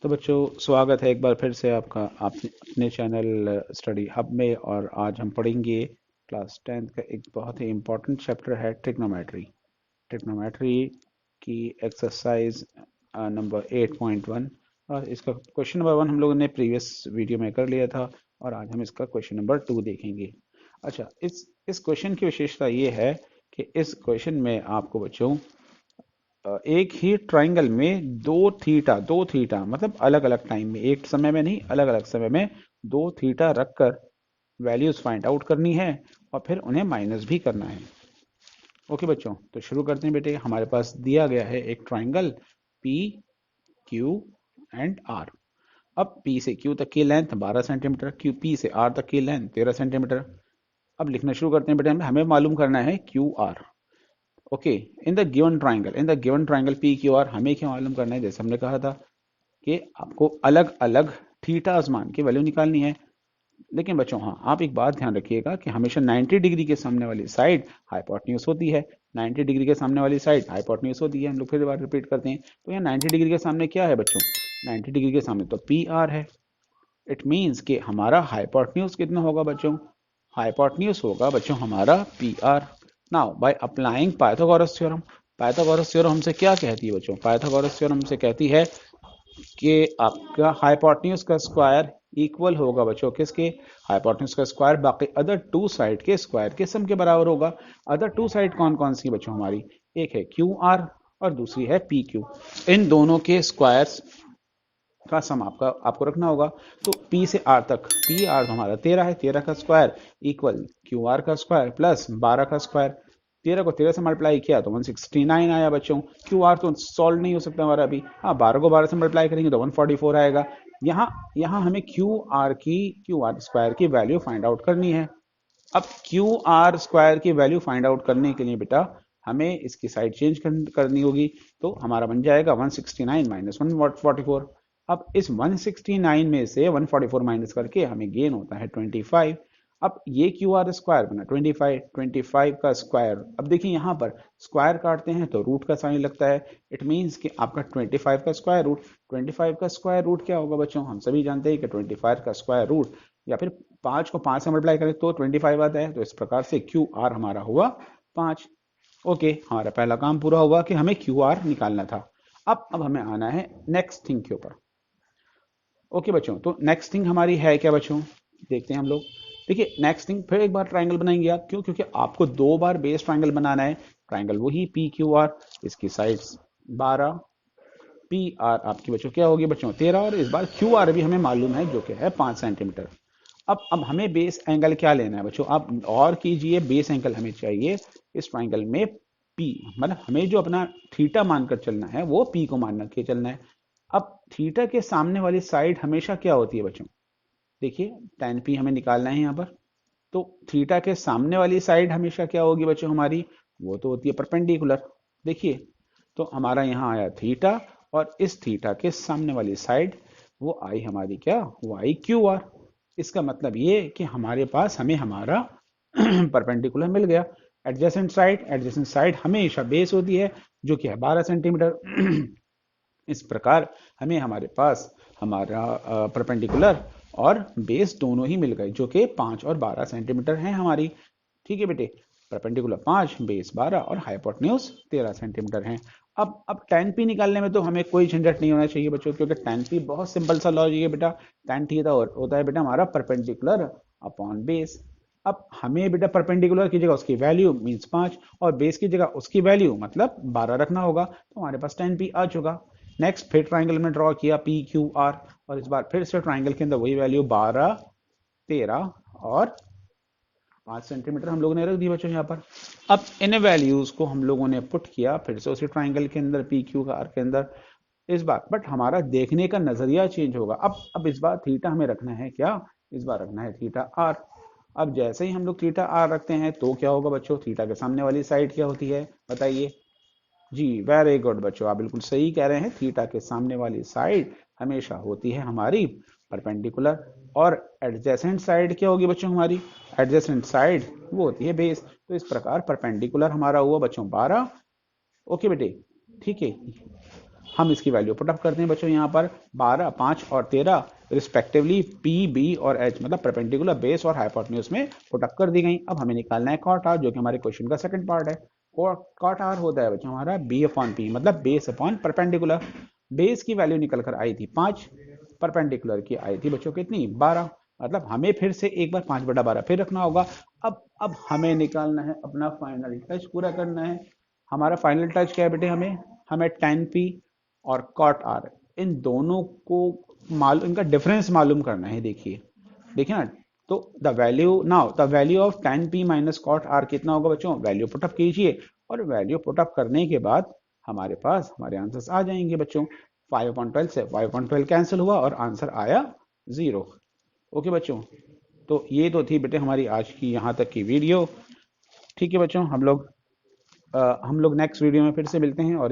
तो बच्चों, स्वागत है एक बार फिर से आपका अपने चैनल स्टडी हब में। और आज हम पढ़ेंगे क्लास 10th का एक बहुत ही इम्पोर्टेंट चैप्टर है ट्रिग्नोमेट्री। ट्रिग्नोमेट्री की एक्सरसाइज नंबर 8.1। और इसका क्वेश्चन नंबर 1 हम लोगों ने प्रीवियस वीडियो में कर लिया था और आज हम इसका क्वेश्चन नंबर 2 देखेंगे। अच्छा, इस क्वेश्चन की विशेषता ये है कि इस क्वेश्चन में आपको बच्चों एक ही ट्राइंगल में दो थीटा मतलब अलग अलग टाइम में, एक समय में नहीं, अलग अलग समय में दो थीटा रखकर वैल्यूज फाइंड आउट करनी है और फिर उन्हें माइनस भी करना है। ओके बच्चों, तो शुरू करते हैं बेटे। हमारे पास दिया गया है एक triangle P Q and R. अब पी से क्यू तक की लेंथ 12 सेंटीमीटर, क्यू पी से आर तक की लेंथ 13 सेंटीमीटर। अब लिखना शुरू करते हैं बेटे। हमें मालूम करना है Q R. Okay, in the given triangle P Q R हमें क्या मालूम करना है, जैसे हमने कहा था कि आपको अलग अलग थीटास मान की वैल्यू निकालनी है। लेकिन बच्चों हाँ, आप एक बात ध्यान रखिएगा कि हमेशा 90 डिग्री के सामने वाली साइड हाइपोटेन्यूज होती है। 90 डिग्री के सामने वाली साइड हाइपोटेन्यूज होती है। हम लोग फिर बार रिपीट करते हैं। तो यहाँ 90 डिग्री के सामने क्या है बच्चों? 90 डिग्री के सामने तो पी आर है। इट मीन्स कि हमारा हाइपोटेन्यूज कितना होगा बच्चों? हाइपोटेन्यूज होगा बच्चों हमारा P R. Now by applying Pythagoras theorem. Pythagoras theorem हमसे क्या कहती है बच्चों? पाइथागोरस थ्योरम हमसे कहती है कि आपका हाइपोटेन्यूज का स्क्वायर इक्वल होगा बच्चों किसके? हाइपोटेन्यूज का स्क्वायर बाकी अदर टू साइड के स्क्वायर के सम के बराबर होगा। अदर टू साइड कौन कौन सी बच्चों हमारी? एक है क्यू आर और दूसरी है पी क्यू। इन दोनों के स्क्वायर्स का सम आपको रखना होगा। तो P से R तक, पी आर तो हमारा 13 है, 13 का स्क्वायर इक्वल क्यू आर का स्क्वायर प्लस 12 का स्क्वायर। 13 को 13 से मल्टीप्लाई किया तो 169 आया बच्चों। क्यू आर तो सॉल्व नहीं हो सकता हमारा अभी। हाँ, 12 को 12 से मल्टीप्लाई करेंगे तो 144 आएगा। यहाँ यहाँ हमें क्यू आर स्क्वायर की वैल्यू फाइंड आउट करनी है। अब क्यू आर स्क्वायर की वैल्यू फाइंड आउट करने के लिए बेटा हमें इसकी साइड चेंज करनी होगी। तो हमारा बन जाएगा 169 माइनस 144। अब इस 169 में से 144 माइनस करके हमें गेन होता है 25। अब ये क्यू आर स्क्वायर बना 25, 25 का स्क्वायर। अब देखिए यहाँ पर स्क्वायर काटते हैं तो रूट का साइन लगता है। इट मीन्स कि आपका 25 का स्क्वायर रूट, 25 का स्क्वायर रूट क्या होगा बच्चों? हम सभी जानते हैं कि 25 का स्क्वायर रूट या फिर 5 को 5 से मल्टीप्लाई करें तो 25 आता है। तो इस प्रकार से क्यू आर हमारा हुआ 5। ओके, हमारा पहला काम पूरा हुआ कि हमें क्यू आर निकालना था। अब हमें आना है नेक्स्ट थिंग के ऊपर। ओके बच्चों, तो नेक्स्ट थिंग हमारी है क्या बच्चों? देखते हैं हम लोग। देखिए नेक्स्ट थिंग, फिर एक बार ट्राइंगल बनाएंगे आप। क्यों? क्योंकि आपको दो बार बेस ट्राइंगल बनाना है। ट्राइंगल वही पी क्यू आर, इसकी साइड्स 12, पी आर आपकी बच्चों क्या होगी बच्चों? 13। और इस बार क्यू आर भी हमें मालूम है जो कि है 5 सेंटीमीटर। अब हमें बेस एंगल क्या लेना है बच्चों? आप और कीजिए, बेस एंगल हमें चाहिए इस ट्राइंगल में पी। मतलब हमें जो अपना थीटा मानकर चलना है वो पी को मान के चलना है। अब थीटा के सामने वाली साइड हमेशा क्या होती है बच्चों? देखिए tan पी हमें निकालना है यहाँ पर। तो थीटा के सामने वाली साइड हमेशा क्या होगी बच्चों हमारी? वो तो होती है परपेंडिकुलर। देखिए, तो हमारा यहाँ आया थीटा और इस थीटा के सामने वाली साइड वो आई हमारी क्या? वो आई क्यू आर। इसका मतलब ये कि हमारे पास हमें हमारा परपेंडिकुलर मिल गया। एडजेसेंट साइड हमेशा बेस होती है जो कि है 12 सेंटीमीटर। इस प्रकार हमें हमारे पास हमारा परपेंडिकुलर और बेस दोनों ही मिल गए जो कि 5 और 12 सेंटीमीटर हैं हमारी। ठीक है बेटे, परपेंडिकुलर 5, बेस 12 और हाइपोटेन्यूज 13 सेंटीमीटर हैं। अब tan p निकालने में तो हमें कोई झंझट नहीं होना चाहिए बच्चों, क्योंकि tan p बहुत सिंपल सा लॉजिक है बेटा। tan थीटा होता है बेटा हमारा परपेंडिकुलर अपॉन बेस। अब हमें बेटा परपेंडिकुलर की जगह उसकी वैल्यू मीन्स 5 और बेस की जगह उसकी वैल्यू मतलब 12 रखना होगा। तो हमारे पास tan p आ चुका। नेक्स्ट फिर ट्राइंगल में ड्रॉ किया पी क्यू आर और इस बार फिर से ट्राइंगल के अंदर वही वैल्यू 12, 13 और 5 सेंटीमीटर हम लोगों ने रख दी बच्चों यहाँ पर। अब इन वैल्यूज को हम लोगों ने पुट किया फिर से उसी ट्राइंगल के अंदर पी क्यू आर के अंदर। इस बार बट हमारा देखने का नजरिया चेंज होगा। अब इस बार थीटा हमें रखना है क्या? इस बार रखना है थीटा आर। अब जैसे ही हम लोग थीटा आर रखते हैं तो क्या होगा बच्चों? थीटा के सामने वाली साइड क्या होती है बताइए? जी, वेरी गुड बच्चों, आप बिल्कुल सही कह रहे हैं। थीटा के सामने वाली साइड हमेशा होती है हमारी परपेंडिकुलर। और एडजेसेंट साइड क्या होगी बच्चों हमारी? एडजेसेंट साइड वो होती है बेस। तो इस प्रकार परपेंडिकुलर हमारा हुआ बच्चों 12। ओके बेटे, ठीक है। हम इसकी वैल्यू पुटअप करते हैं बच्चों यहाँ पर 12, 5 और 13 रिस्पेक्टिवली पी, बी और एच, मतलब परपेंडिकुलर, बेस और हाइपोटेन्यूज में पुटअप कर दी गई। अब हमें निकालना है कॉट आर, जो कि हमारे क्वेश्चन का सेकंड पार्ट है। कॉट आर होता है बच्चों हमारा बी अपॉन पी, मतलब बेस अपॉन परपेंडिकुलर। बेस की वैल्यू निकल कर आई थी 5, परपेंडिकुलर की आई थी बच्चों कितनी 12, मतलब हमें फिर से एक बार 5/12 फिर रखना होगा। अब हमें निकालना है अपना फाइनल टच पूरा करना है। हमारा फाइनल टच क्या है बेटे, हमें tan p और cot r, इन दोनों को मालूम, इनका डिफरेंस मालूम करना है। देखिए देखिए ना, तो the value of tan p minus cot r कितना होगा बच्चों, वैल्यू पुटअप कीजिए, और वैल्यू पुटअप करने के बाद हमारे पास हमारे आंसर्स आ जाएंगे बच्चों। 5/12 से 5/12 कैंसिल हुआ और आंसर आया 0। ओके बच्चों, तो ये तो थी बेटे हमारी आज की यहाँ तक की वीडियो। ठीक है बच्चों, हम लोग नेक्स्ट वीडियो में फिर से मिलते हैं और